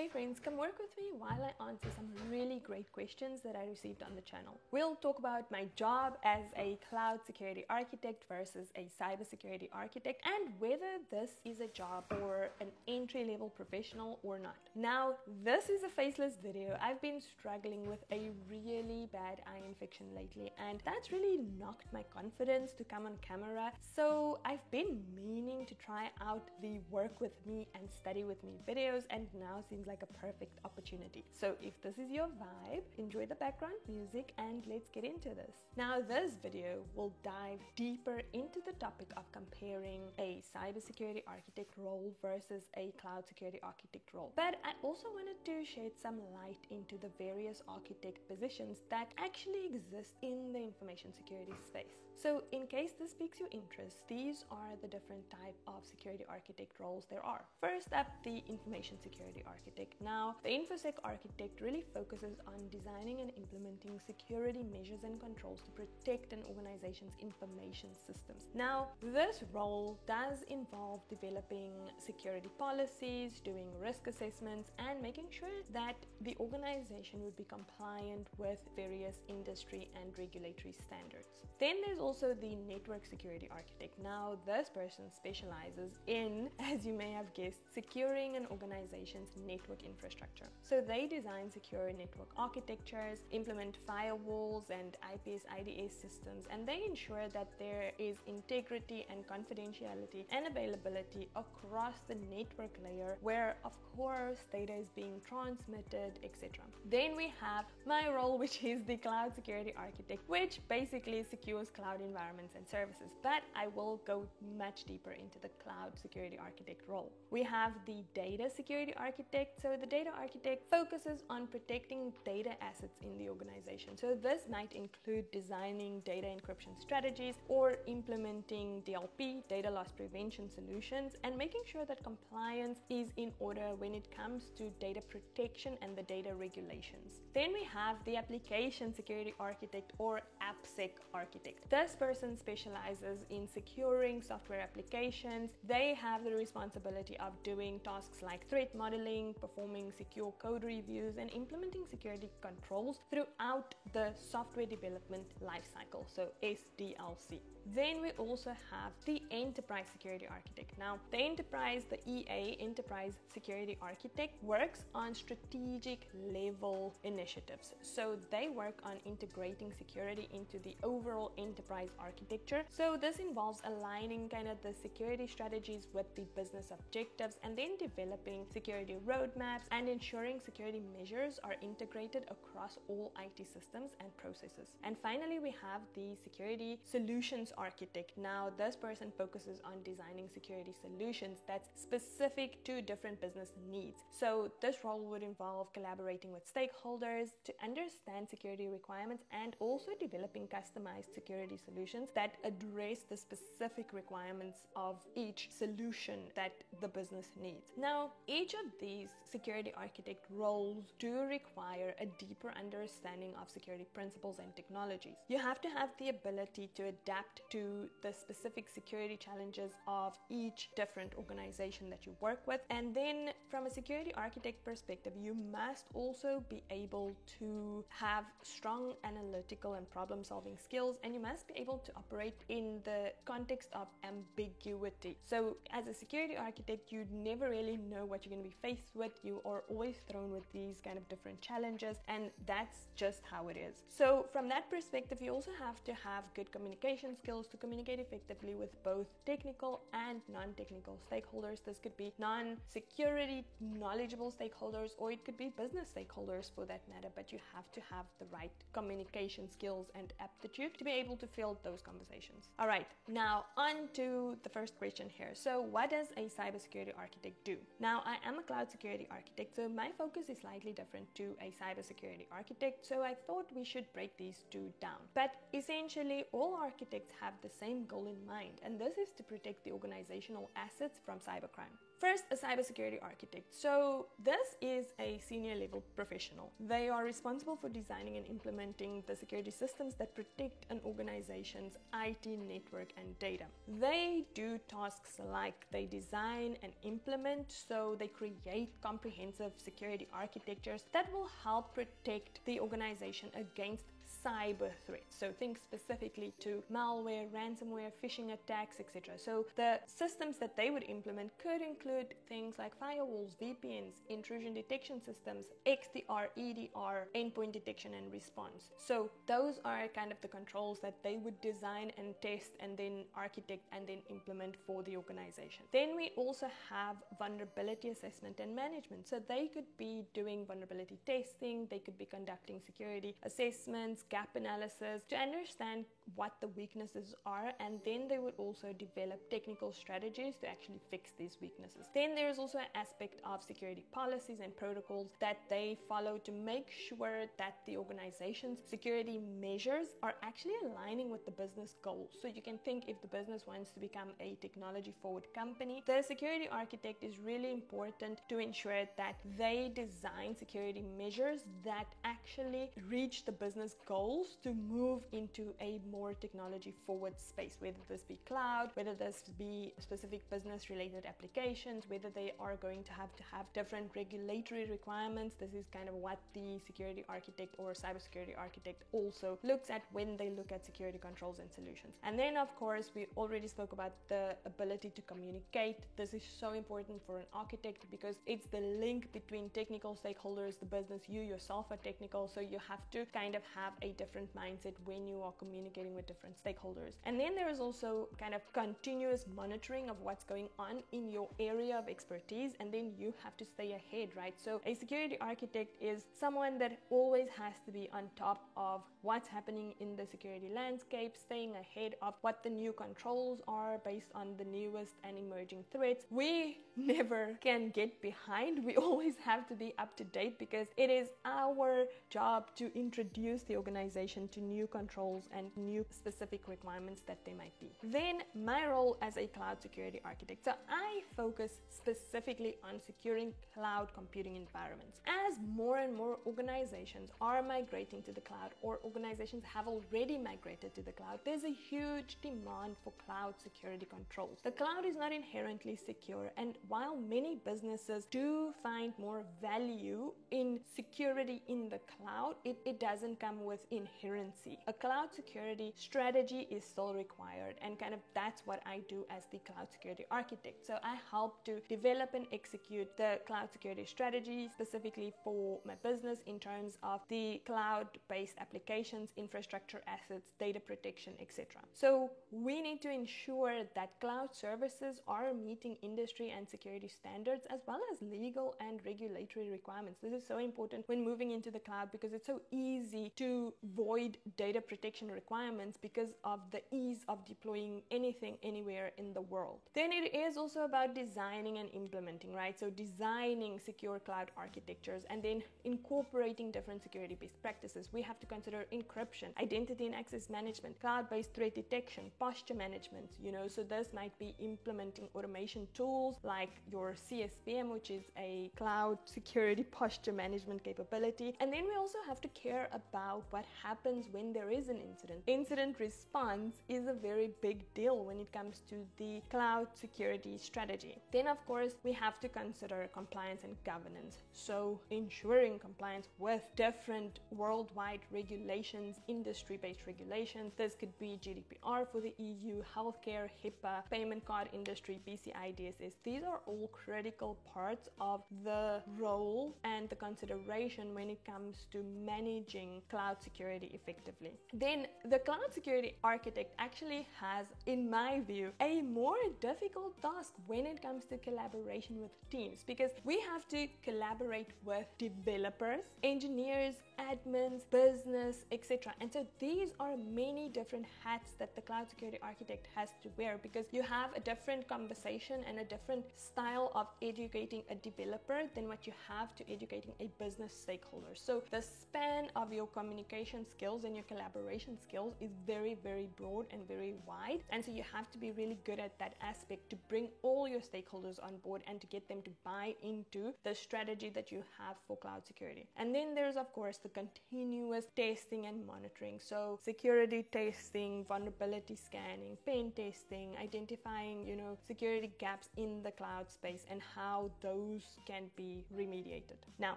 Hey friends, come work with me while I answer some really great questions that I received on the channel. We'll talk about my job as a cloud security architect versus a cybersecurity architect and whether this is a job for an entry-level professional or not. Now, this is a faceless video. I've been struggling with a really bad eye infection lately and that's really knocked my confidence to come on camera. So I've been meaning to try out the work with me and study with me videos, and now seems like a perfect opportunity. So if this is your vibe, enjoy the background music and let's get into this. Now this video will dive deeper into the topic of comparing a cybersecurity architect role versus a cloud security architect role. But I also wanted to shed some light into the various architect positions that actually exist in the information security space. So in case this piques your interest, these are the different type of security architect roles there are. First up, the information security architect. Now, the InfoSec architect really focuses on designing and implementing security measures and controls to protect an organization's information systems. Now, this role does involve developing security policies, doing risk assessments, and making sure that the organization would be compliant with various industry and regulatory standards. Then there's also the network security architect. Now, this person specializes in, as you may have guessed, securing an organization's network infrastructure. So they design secure network architectures, implement firewalls and IPS IDS systems, and they ensure that there is integrity and confidentiality and availability across the network layer where, of course, data is being transmitted, etc. Then we have my role, which is the cloud security architect, which basically secures cloud environments and services, but I will go much deeper into the cloud security architect role. We have the data security architect. So the data architect focuses on protecting data assets in the organization. So this might include designing data encryption strategies or implementing DLP, data loss prevention solutions, and making sure that compliance is in order when it comes to data protection and the data regulations. Then we have the application security architect or AppSec architect. This person specializes in securing software applications. They have the responsibility of doing tasks like threat modeling, performing secure code reviews, and implementing security controls throughout the software development lifecycle, so SDLC. Then we also have the enterprise security architect. Now, the EA, enterprise security architect, works on strategic level initiatives. So they work on integrating security into the overall enterprise architecture. So this involves aligning kind of the security strategies with the business objectives, and then developing security roadmaps and ensuring security measures are integrated across all IT systems and processes. And finally, we have the security solutions architect. Now, this person focuses on designing security solutions that's specific to different business needs. So this role would involve collaborating with stakeholders to understand security requirements and also developing customized security solutions that address the specific requirements of each solution that the business needs. Now, each of these security architect roles do require a deeper understanding of security principles and technologies. You have to have the ability to adapt to the specific security challenges of each different organization that you work with. And then from a security architect perspective, you must also be able to have strong analytical and problem-solving skills, and you must be able to operate in the context of ambiguity. So as a security architect, you never really know what you're going to be faced with. You are always thrown with these kind of different challenges, and that's just how it is. So from that perspective, you also have to have good communication skills to communicate effectively with both technical and non-technical stakeholders. This could be non-security knowledgeable stakeholders, or it could be business stakeholders for that matter, but you have to have the right communication skills and aptitude to be able to field those conversations. All right, now on to the first question here. So what does a cybersecurity architect do? Now, I am a cloud security architect, so my focus is slightly different to a cybersecurity architect, so I thought we should break these two down. But essentially, all architects have have the same goal in mind, and this is to protect the organizational assets from cybercrime. First, a cybersecurity architect. So this is a senior level professional. They are responsible for designing and implementing the security systems that protect an organization's IT network and data. They do tasks like they design and implement, so they create comprehensive security architectures that will help protect the organization against cyber threats. So think specifically to malware, ransomware, phishing attacks, etc. So the systems that they would implement could include things like firewalls, VPNs, intrusion detection systems, XDR, EDR, endpoint detection and response. So those are kind of the controls that they would design and test and then architect and then implement for the organization. Then we also have vulnerability assessment and management. So they could be doing vulnerability testing, they could be conducting security assessments, gap analysis to understand what the weaknesses are, and then they would also develop technical strategies to actually fix these weaknesses. Then there's also an aspect of security policies and protocols that they follow to make sure that the organization's security measures are actually aligning with the business goals. So you can think, if the business wants to become a technology forward company, the security architect is really important to ensure that they design security measures that actually reach the business goals to move into a more technology forward space, whether this be cloud, whether this be specific business related applications, whether they are going to have different regulatory requirements. This is kind of what the security architect or cybersecurity architect also looks at when they look at security controls and solutions. And then of course we already spoke about the ability to communicate. This is so important for an architect because it's the link between technical stakeholders, the business, you yourself are technical, so you have to kind of have a different mindset when you are communicating with different stakeholders. And then there is also kind of continuous monitoring of what's going on in your area of expertise, and then you have to stay ahead, right? So a security architect is someone that always has to be on top of what's happening in the security landscape, staying ahead of what the new controls are based on the newest and emerging threats. We never can get behind. We always have to be up to date because it is our job to introduce the organization to new controls and new specific requirements that there might be. Then my role as a cloud security architect. So I focus specifically on securing cloud computing environments. As more and more organizations are migrating to the cloud, or organizations have already migrated to the cloud, there's a huge demand for cloud security controls. The cloud is not inherently secure, and while many businesses do find more value in security in the cloud, it doesn't come with inherency. A cloud security strategy is still required, and kind of that's what I do as the cloud security architect. So I help to develop and execute the cloud security strategy specifically for my business in terms of the cloud-based applications, infrastructure assets, data protection, etc. So we need to ensure that cloud services are meeting industry and security standards as well as legal and regulatory requirements. This is so important when moving into the cloud because it's so easy to void data protection requirements because of the ease of deploying anything anywhere in the world. Then it is also about designing and implementing, right? So designing secure cloud architectures and then incorporating different security best practices. We have to consider encryption, identity and access management, cloud-based threat detection, posture management, so this might be implementing automation tools like your CSPM, which is a cloud security posture management capability. And then we also have to care about what happens when there is an incident. Incident response is a very big deal when it comes to the cloud security strategy. Then of course we have to consider compliance and governance. So ensuring compliance with different worldwide regulations, industry-based regulations. This could be GDPR for the EU, healthcare, HIPAA, payment card industry, PCI DSS. These are all critical parts of the role and the consideration when it comes to managing cloud security effectively. Then the cloud security architect actually has, in my view, a more difficult task when it comes to collaboration with teams, because we have to collaborate with developers, engineers, admins, business, etc. And so these are many different hats that the cloud security architect has to wear, because you have a different conversation and a different style of educating a developer than what you have to educating a business stakeholder. So the span of your communication skills and your collaboration skills is very, very broad and very wide. And so you have to be really good at that aspect to bring all your stakeholders on board and to get them to buy into the strategy that you have for cloud security. And then there's, of course, the continuous testing and monitoring. So security testing, vulnerability scanning, pen testing, identifying, security gaps in the cloud space and how those can be remediated. Now,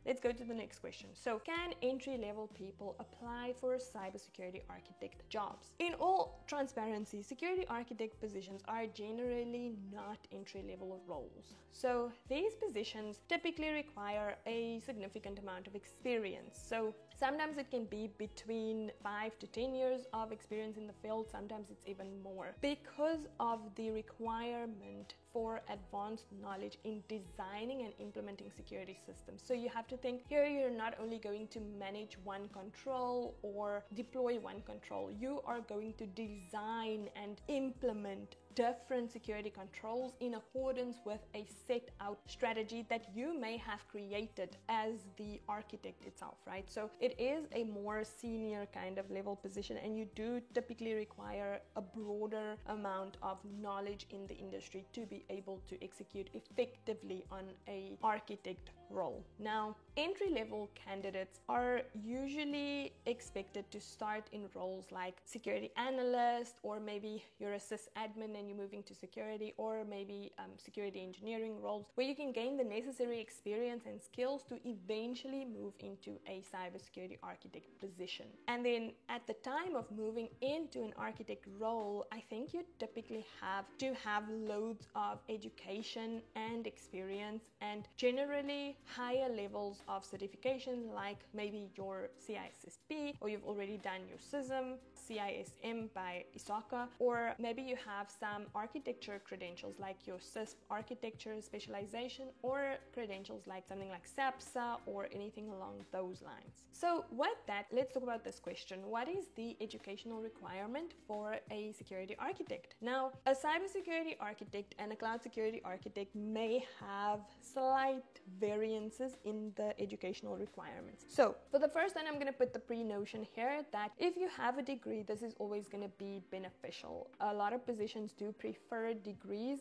let's go to the next question. So, can entry-level people apply for cybersecurity architect jobs? In all transparency, security architect positions are generally not entry-level roles. So, these positions typically require a significant amount of experience. So, sometimes it can be between 5 to 10 years of experience in the field, sometimes it's even more, because of the requirement for advanced knowledge in designing and implementing security systems. So you have to think here, you're not only going to manage one control or deploy one control, you are going to design and implement different security controls in accordance with a set out strategy that you may have created as the architect itself, right? So it is a more senior kind of level position, and you do typically require a broader amount of knowledge in the industry to be able to execute effectively on a architect role. Now, entry-level candidates are usually expected to start in roles like security analyst, or maybe you're a sysadmin and you're moving to security, or maybe security engineering roles where you can gain the necessary experience and skills to eventually move into a cybersecurity architect position. And then at the time of moving into an architect role, I think you typically have to have loads of education and experience, and generally higher levels of certification, like maybe your CISSP, or you've already done your CISM, CISM by ISACA, or maybe you have some architecture credentials like your CISP architecture specialization, or credentials like something like SAPSA or anything along those lines. So with that, let's talk about this question. What is the educational requirement for a security architect? Now, a cybersecurity architect and a cloud security architect may have slight variances in the educational requirements. So for the first time, I'm going to put the pre-notion here that if you have a degree, this is always going to be beneficial. A lot of positions do prefer degrees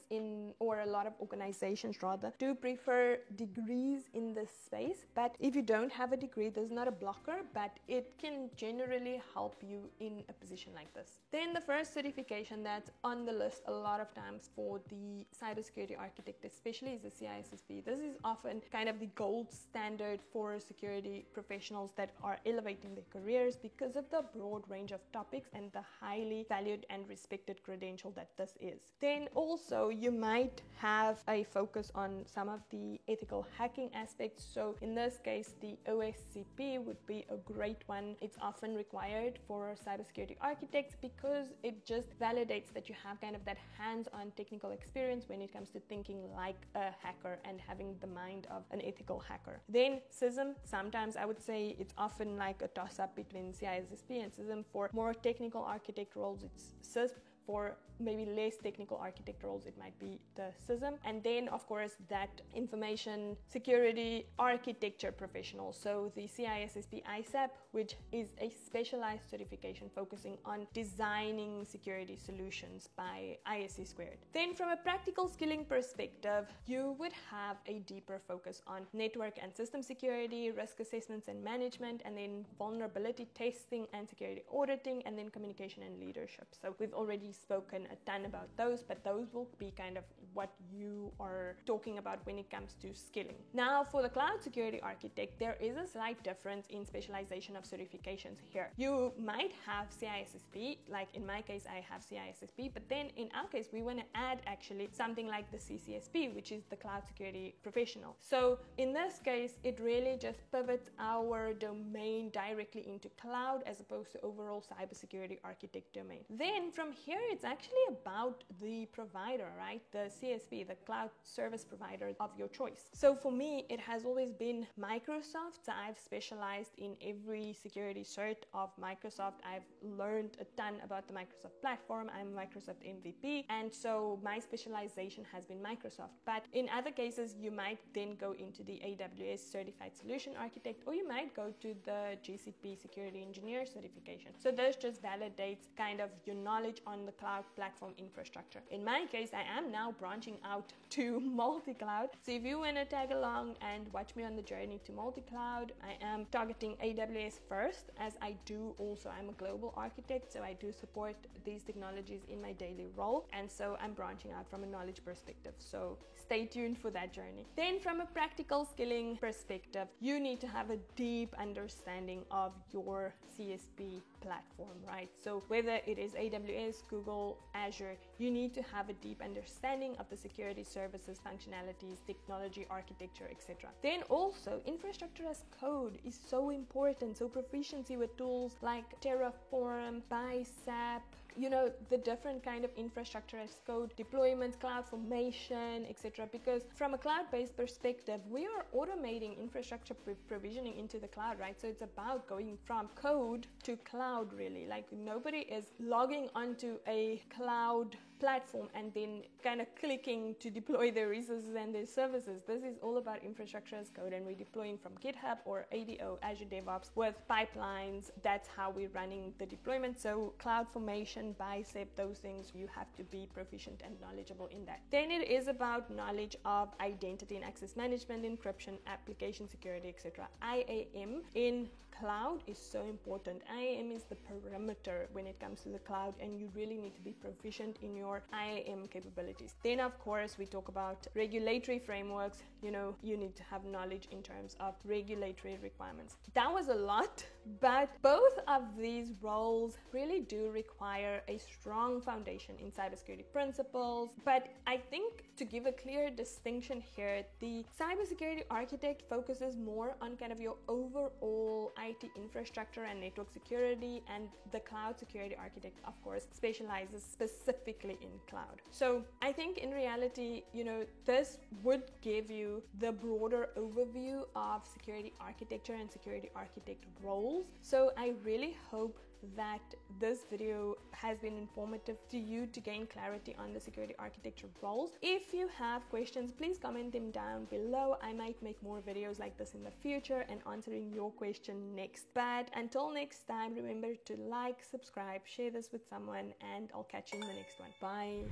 or a lot of organizations rather do prefer degrees in this space. But if you don't have a degree, there's not a blocker, but it can generally help you in a position like this. Then the first certification that's on the list a lot of times for the cybersecurity architect especially is the CISSP. This is often kind of the gold standard for security professionals that are elevating their careers because of the broad range of topics and the highly valued and respected credential that this is. Then also you might have a focus on some of the ethical hacking aspects. So in this case, the OSCP would be a great one. It's often required for cybersecurity architects because it just validates that you have kind of that hands-on technical experience when it comes to thinking like a hacker and having the mind of an ethical hacker. Then CISM, sometimes I would say it's often like a toss-up between CISSP and CISM. For more technical architect roles, it's CISP. For maybe less technical architect roles, it might be the CISM. And then, of course, that information security architecture professional. So the CISSP ISAP, which is a specialized certification focusing on designing security solutions by ISC squared. Then from a practical skilling perspective, you would have a deeper focus on network and system security, risk assessments and management, and then vulnerability testing and security auditing, and then communication and leadership. So we've already spoken a ton about those, but those will be kind of what you are talking about when it comes to skilling. Now, for the cloud security architect, there is a slight difference in specialization of certifications here. You might have CISSP, like in my case, I have CISSP, but then in our case, we want to add actually something like the CCSP, which is the cloud security professional. So in this case, it really just pivots our domain directly into cloud as opposed to overall cybersecurity architect domain. Then from here, it's actually about the provider, right? The CSP, the cloud service provider of your choice. So for me, it has always been Microsoft. So I've specialized in every security cert of Microsoft. I've learned a ton about the Microsoft platform. I'm a Microsoft MVP, and so my specialization has been Microsoft. But in other cases, you might then go into the AWS Certified Solution Architect, or you might go to the GCP Security Engineer certification. So this just validates kind of your knowledge on the cloud platform infrastructure. In my case, I am now branching out to multi-cloud. So if you want to tag along and watch me on the journey to multi-cloud, I am targeting AWS first, as I do also, I'm a global architect, so I do support these technologies in my daily role, and so I'm branching out from a knowledge perspective. So stay tuned for that journey. Then from a practical skilling perspective, you need to have a deep understanding of your CSP platform, right? So whether it is AWS, Google, Azure, you need to have a deep understanding of the security services, functionalities, technology, architecture, etc. Then also infrastructure as code is so important. So proficiency with tools like Terraform, Bicep, you know, the different kind of infrastructure as code, deployments, cloud formation, etc. Because from a cloud-based perspective, we are automating infrastructure provisioning into the cloud, right? So it's about going from code to cloud, really. Like nobody is logging onto a cloud platform and then kind of clicking to deploy their resources and their services. This is all about infrastructure as code, and we're deploying from GitHub or ADO, Azure DevOps, with pipelines. That's how we're running the deployment. So cloud formation, Bicep, those things, you have to be proficient and knowledgeable in that. Then it is about knowledge of identity and access management, encryption, application security, etc. IAM in cloud is so important. IAM is the perimeter when it comes to the cloud, and you really need to be proficient in your IAM capabilities. Then of course we talk about regulatory frameworks. You know, you need to have knowledge in terms of regulatory requirements. That was a lot, but both of these roles really do require a strong foundation in cybersecurity principles. But I think to give a clear distinction here, the cybersecurity architect focuses more on kind of your overall IT infrastructure and network security, and the cloud security architect, of course, specializes specifically in cloud. So I think in reality, you know, this would give you the broader overview of security architecture and security architect roles. So I really hope that this video has been informative to you to gain clarity on the security architecture roles. If you have questions, please comment them down below. I might make more videos like this in the future and answering your question next. But until next time, remember to like, subscribe, share this with someone, and I'll catch you in the next one. Bye.